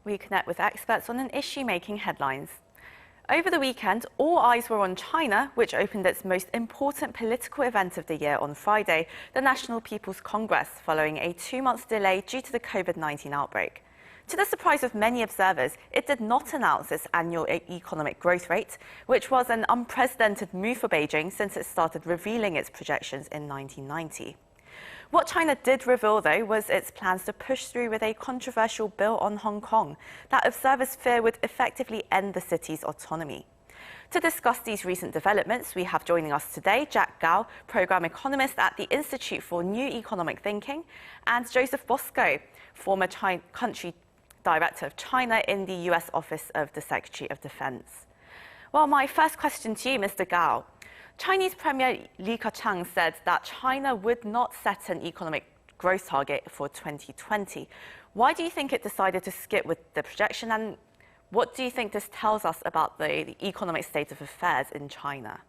we connect with experts on an issue making headlines. Over the weekend, all eyes were on China, which opened its most important political event of the year on Friday, the National People's Congress, following a 2-month delay due to the COVID-19 outbreak. To the surprise of many observers, it did not announce its annual economic growth rate, which was an unprecedented move for Beijing since it started revealing its projections in 1990. What China did reveal, though, was its plans to push through with a controversial bill on Hong Kong that observers fear would effectively end the city's autonomy. To discuss these recent developments, we have joining us today Jack Gao, Program Economist at the Institute for New Economic Thinking, and Joseph Bosco, former Country Director of China in the U.S. Office of the Secretary of Defense. Well, my first question to you, Mr. Gao. Chinese Premier Li Keqiang said that China would not set an economic growth target for 2020. Why do you think it decided to skip with the projection, and what do you think this tells us about the economic state of affairs in China?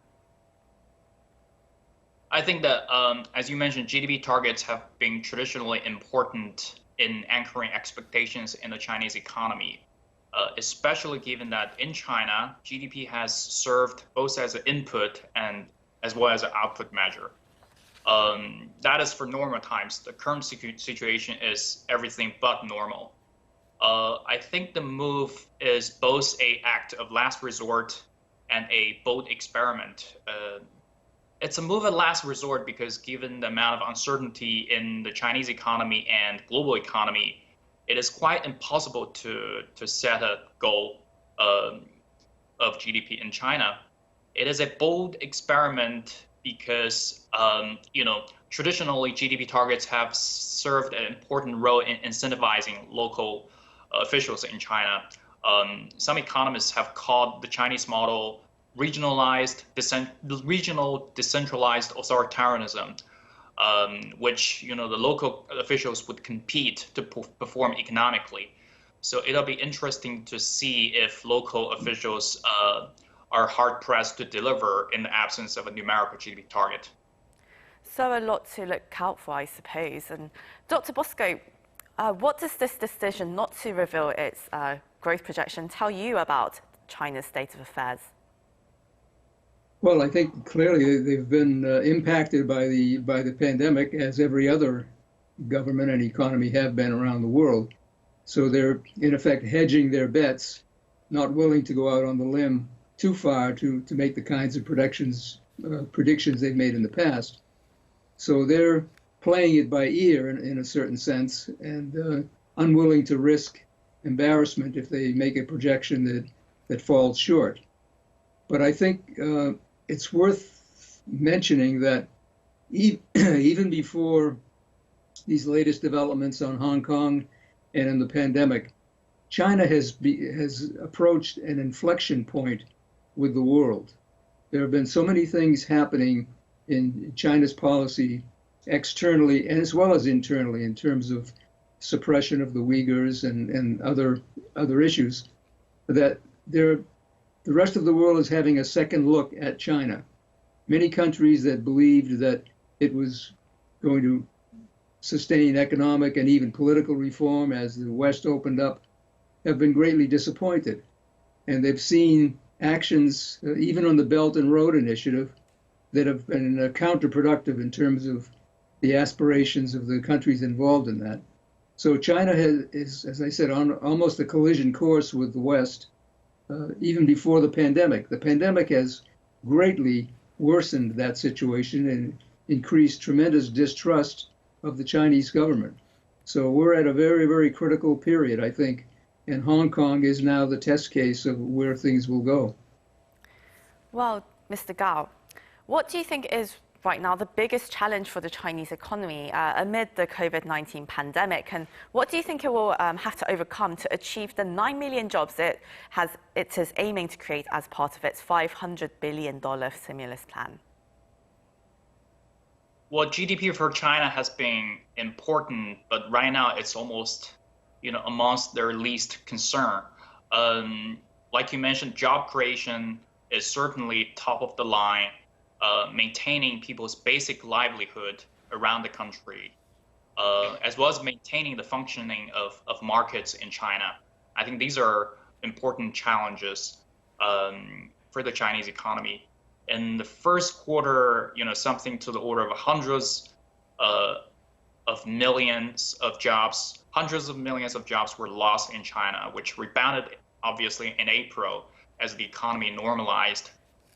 I think that, as you mentioned, GDP targets have been traditionally important in anchoring expectations in the Chinese economy. Especially given that in China, GDP has served both as an input and as well as an output measure. That is for normal times. The current situation is everything but normal. I think the move is both an act of last resort and a bold experiment. It's a move of last resort because given the amount of uncertainty in the Chinese economy and global economy, it is quite impossible to set a goal of GDP in China. It is a bold experiment because, traditionally GDP targets have served an important role in incentivizing local officials in China. Some economists have called the Chinese model regional decentralized authoritarianism. Which the local officials would compete to perform economically. So it'll be interesting to see if local officials are hard pressed to deliver in the absence of a numerical GDP target. So a lot to look out for, I suppose. And Dr. Bosco, what does this decision not to reveal its growth projection tell you about China's state of affairs? Well, I think clearly they've been impacted by the pandemic, as every other government and economy have been around the world. So they're in effect hedging their bets, not willing to go out on the limb too far to make the kinds of predictions they've made in the past. So they're playing it by ear in a certain sense, and unwilling to risk embarrassment if they make a projection that falls short. But I think it's worth mentioning that even before these latest developments on Hong Kong and in the pandemic, China has approached an inflection point with the world. There have been so many things happening in China's policy externally as well as internally in terms of suppression of the Uyghurs and other issues that the rest of the world is having a second look at China. Many countries that believed that it was going to sustain economic and even political reform as the West opened up have been greatly disappointed. And they've seen actions, even on the Belt and Road Initiative, that have been counterproductive in terms of the aspirations of the countries involved in that. So China is, as I said, on almost a collision course with the West. Even before the pandemic. The pandemic has greatly worsened that situation and increased tremendous distrust of the Chinese government. So we're at a very, very critical period, I think, and Hong Kong is now the test case of where things will go. Well, Mr. Gao, what do you think is right now the biggest challenge for the Chinese economy amid the COVID-19 pandemic, and what do you think it will have to overcome to achieve the 9 million jobs it is aiming to create as part of its $500 billion stimulus plan? Well, GDP for China has been important, but right now it's almost amongst their least concern. Like you mentioned, job creation is certainly top of the line. Maintaining people's basic livelihood around the country, as well as maintaining the functioning of markets in China. I think these are important challenges for the Chinese economy. In the first quarter, something to the order of hundreds of millions of jobs, hundreds of millions of jobs were lost in China, which rebounded obviously in April as the economy normalized,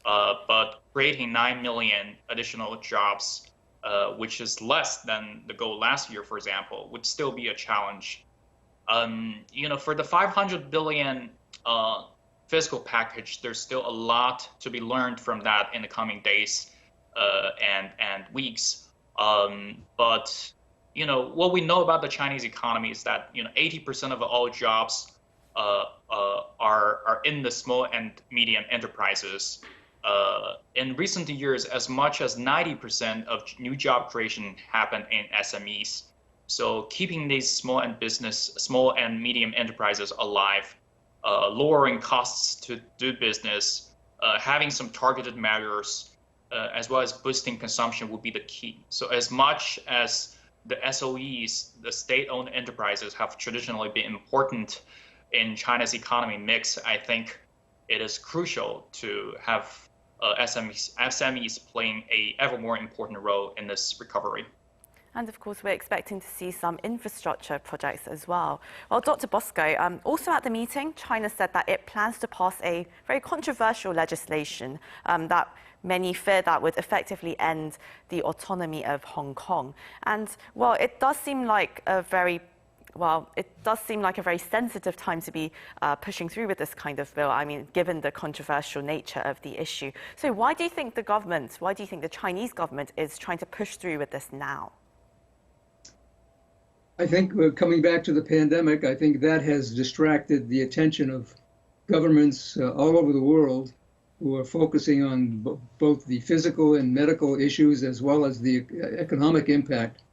but creating 9 million additional jobs, which is less than the goal last year, for example, would still be a challenge. For the 500 billion fiscal package, there's still a lot to be learned from that in the coming days and weeks. But what we know about the Chinese economy is that 80% of all jobs are in the small and medium enterprises. In recent years, as much as 90% of new job creation happened in SMEs. So keeping these small and medium enterprises alive, lowering costs to do business, having some targeted measures, as well as boosting consumption would be the key. So as much as the SOEs, the state-owned enterprises, have traditionally been important in China's economy mix, I think it is crucial to have SMEs playing a ever more important role in this recovery. And of course, we're expecting to see some infrastructure projects as well. Well, Dr. Bosco, also at the meeting, China said that it plans to pass a very controversial legislation that many fear that would effectively end the autonomy of Hong Kong. And well, it does seem like a very sensitive time to be pushing through with this kind of bill. I mean, given the controversial nature of the issue. So why do you think the Chinese government is trying to push through with this now? I think coming back to the pandemic, I think that has distracted the attention of governments all over the world who are focusing on both the physical and medical issues as well as the economic impact.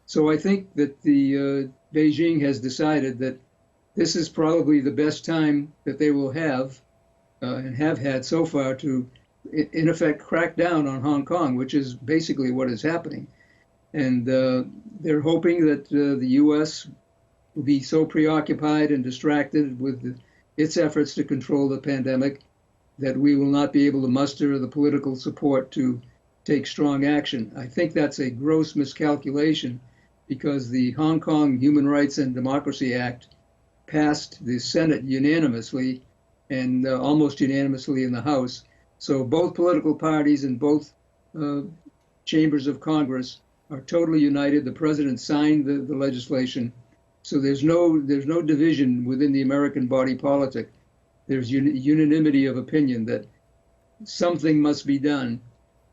So I think that the Beijing has decided that this is probably the best time that they will have and have had so far to, in effect, crack down on Hong Kong, which is basically what is happening. And they're hoping that the U.S. will be so preoccupied and distracted with its efforts to control the pandemic that we will not be able to muster the political support to take strong action. I think that's a gross miscalculation because the Hong Kong Human Rights and Democracy Act passed the Senate unanimously and almost unanimously in the House. So both political parties and both chambers of Congress are totally united. The president signed the legislation. So there's no division within the American body politic. There's unanimity of opinion that something must be done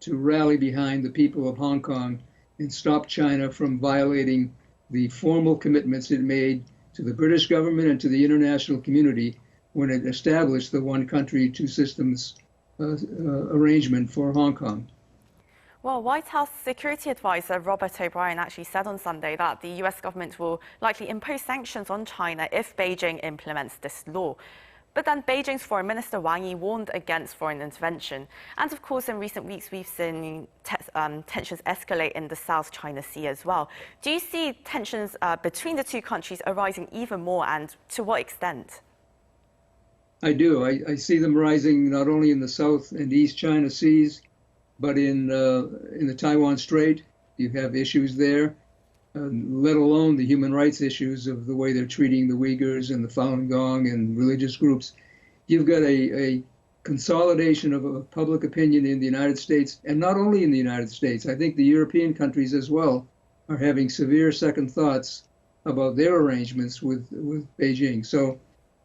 to rally behind the people of Hong Kong and stop China from violating the formal commitments it made to the British government and to the international community when it established the one country, two systems arrangement for Hong Kong. Well, White House Security Advisor Robert O'Brien actually said on Sunday that the US government will likely impose sanctions on China if Beijing implements this law. But then Beijing's Foreign Minister Wang Yi warned against foreign intervention. And of course, in recent weeks, we've seen tensions escalate in the South China Sea as well. Do you see tensions between the two countries arising even more, and to what extent? I do. I see them rising not only in the South and East China Seas, but in the Taiwan Strait. You have issues there, let alone the human rights issues of the way they're treating the Uyghurs and the Falun Gong and religious groups. You've got a consolidation of public opinion in the United States, and not only in the United States. I think the European countries as well are having severe second thoughts about their arrangements with Beijing. So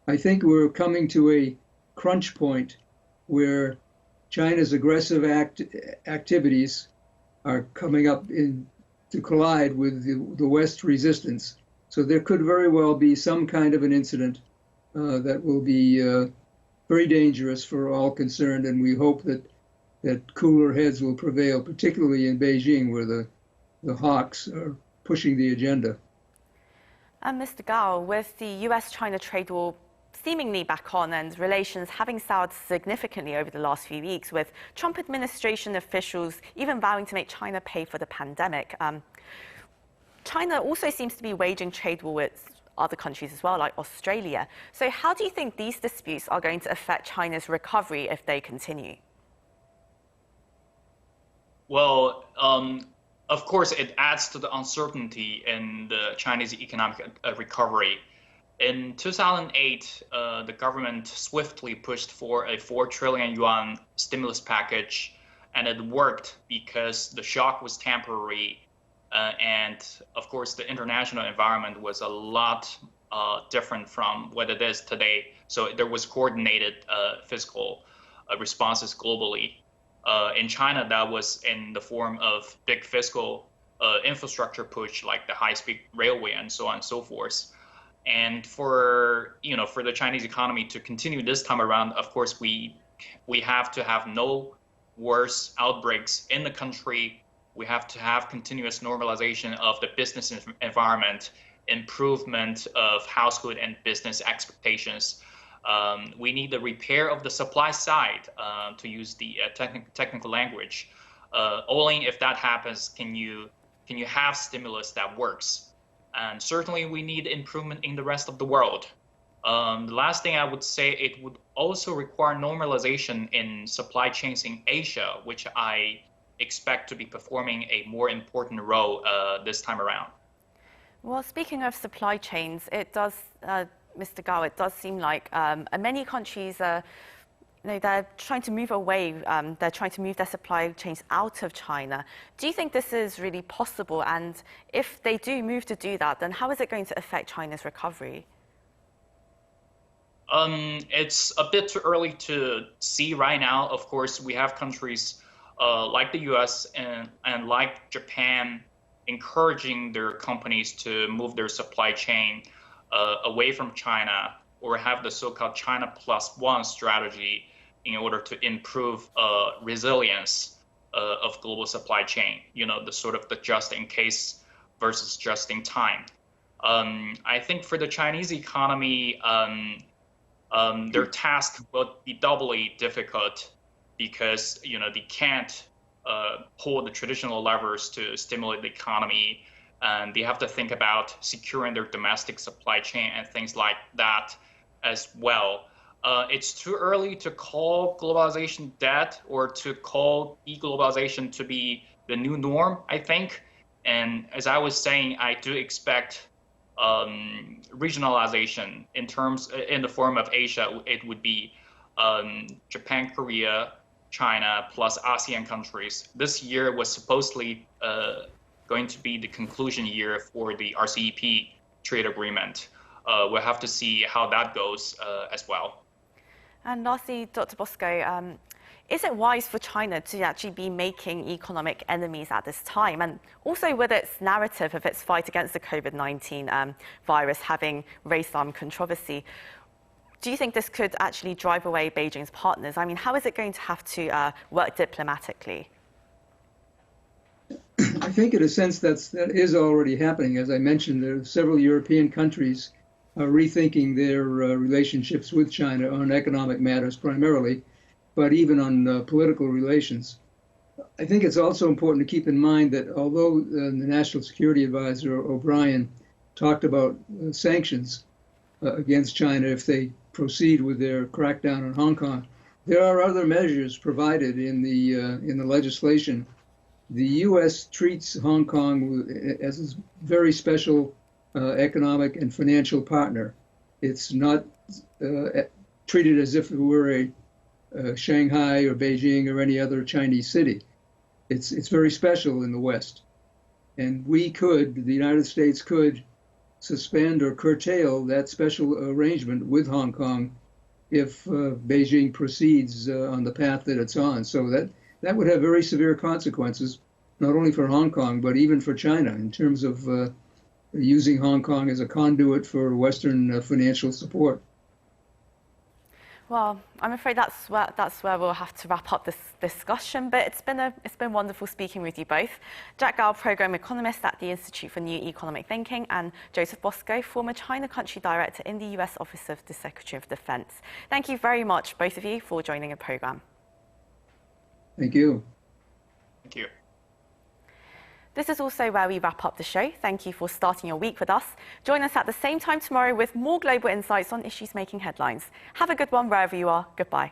I think we're coming to a crunch point where China's aggressive activities are coming up to collide with the West's resistance. So there could very well be some kind of an incident that will be very dangerous for all concerned, and we hope that cooler heads will prevail, particularly in Beijing, where the hawks are pushing the agenda. And Mr. Gao, with the US-China trade war seemingly back on and relations having soured significantly over the last few weeks, with Trump administration officials even vowing to make China pay for the pandemic. China also seems to be waging trade war with other countries as well, like Australia. So how do you think these disputes are going to affect China's recovery if they continue? Well, of course, it adds to the uncertainty in the Chinese economic recovery. In 2008, the government swiftly pushed for a 4 trillion yuan stimulus package, and it worked because the shock was temporary. And of course, the international environment was a lot different from what it is today. So there was coordinated fiscal responses globally. In China, that was in the form of big fiscal infrastructure push, like the high-speed railway and so on and so forth. And for the Chinese economy to continue this time around, of course, we have to have no worse outbreaks in the country. We have to have continuous normalization of the business environment, improvement of household and business expectations. We need the repair of the supply side, to use the technical language. Only if that happens can you have stimulus that works. And certainly we need improvement in the rest of the world. The last thing I would say, it would also require normalization in supply chains in Asia, which I expect to be performing a more important role this time around. Well, speaking of supply chains, it does, Mr. Gao, it does seem like many countries are, they're trying to move away, they're trying to move their supply chains out of China. Do you think this is really possible? And if they do move to do that, then how is it going to affect China's recovery? It's a bit too early to see right now. Of course, we have countries like the US and like Japan encouraging their companies to move their supply chain away from China, or have the so-called China Plus One strategy in order to improve resilience of global supply chain, the sort of the just in case versus just in time. I think for the Chinese economy, their task will be doubly difficult because they can't pull the traditional levers to stimulate the economy, and they have to think about securing their domestic supply chain and things like that as well. It's too early to call globalization dead or to call deglobalization to be the new norm, I think. And as I was saying, I do expect regionalization in the form of Asia. It would be Japan, Korea, China, plus ASEAN countries. This year was supposedly going to be the conclusion year for the RCEP trade agreement. We'll have to see how that goes as well. And lastly, Dr. Bosco, is it wise for China to actually be making economic enemies at this time? And also with its narrative of its fight against the COVID-19 virus having raised some controversy, do you think this could actually drive away Beijing's partners? I mean, how is it going to have to work diplomatically? I think in a sense that is already happening. As I mentioned, there are several European countries rethinking their relationships with China on economic matters primarily, but even on political relations. I think it's also important to keep in mind that although the National Security Advisor O'Brien talked about sanctions against China if they proceed with their crackdown on Hong Kong, there are other measures provided in the legislation. The U.S. treats Hong Kong as a very special economic and financial partner. It's not treated as if it were a Shanghai or Beijing or any other Chinese city. It's very special in the West. And the United States could suspend or curtail that special arrangement with Hong Kong if Beijing proceeds on the path that it's on. So that would have very severe consequences, not only for Hong Kong, but even for China in terms of using Hong Kong as a conduit for Western financial support. Well, I'm afraid that's where we'll have to wrap up this discussion. But it's been wonderful speaking with you both. Jack Gao, Program Economist at the Institute for New Economic Thinking, and Joseph Bosco, former China Country Director in the US Office of the Secretary of Defense. Thank you very much, both of you, for joining the program. Thank you. Thank you. This is also where we wrap up the show. Thank you for starting your week with us. Join us at the same time tomorrow with more global insights on issues making headlines. Have a good one wherever you are. Goodbye.